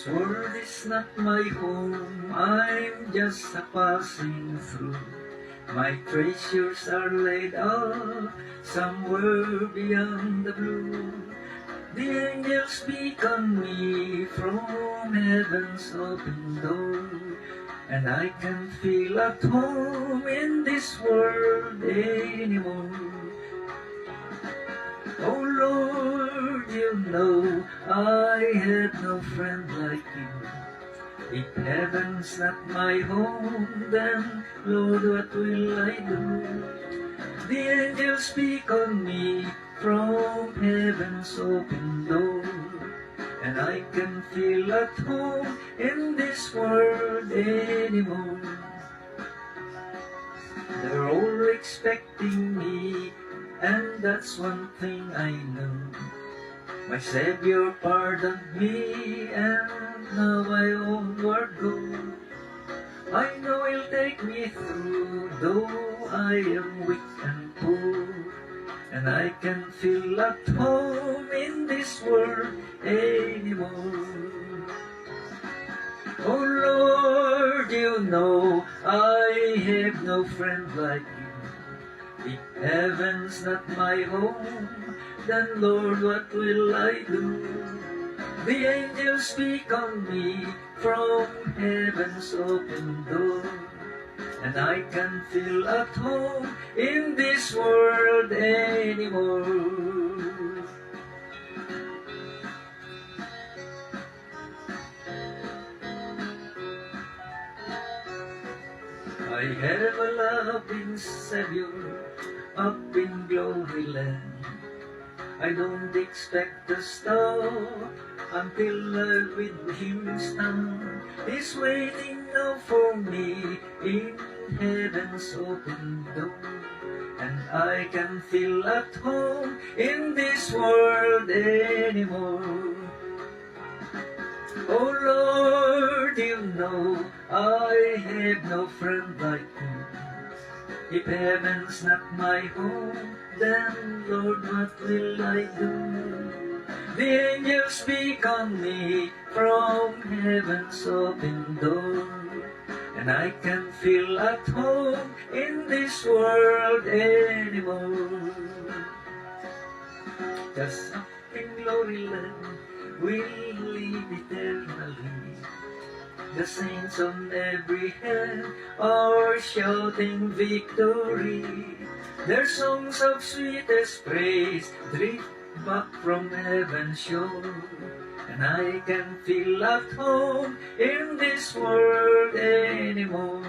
This world is not my home, I'm just a passing through. My treasures are laid up somewhere beyond the blue. The angels beckon me from heaven's open door, and I can feel at home in this world anymore. Oh Lord, you know I have no friend like you. If heaven's not my home, then Lord, what will I do? The angels speak on me from heaven's open door, and I can feel at home in this world anymore. They're all expecting me, and that's one thing I know. My Savior pardoned me, and now I onward go. I know He'll take me through, though I am weak and poor, and I can feel at home in this world anymore. Oh Lord, you know I have no friend like you. If heaven's not my home, then Lord, what will I do? The angels speak on me from heaven's open door, and I can feel at home in this world anymore. I have a loving Savior up in glory land. I don't expect to stop until I with Him stand. He's waiting now for me in heaven's open door, and I can feel at home in this world anymore. Oh Lord, you know I have no friend like you. If heaven's not my home, then Lord, what will I do? The angels speak on me from heaven's open door, and I can feel at home in this world anymore. Just up in glory land, we'll live eternally. The saints on every hand are shouting victory. Their songs of sweetest praise drift back from heaven's shore, and I can feel at home in this world anymore.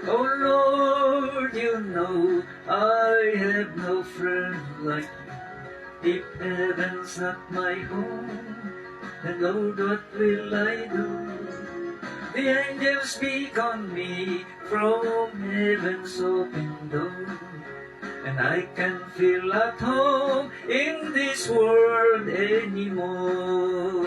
Oh Lord, you know I have no friend like you. If heaven's not my home, then Lord, what will I do? The angels speak on me from heaven's open door, and I can feel at home in this world anymore.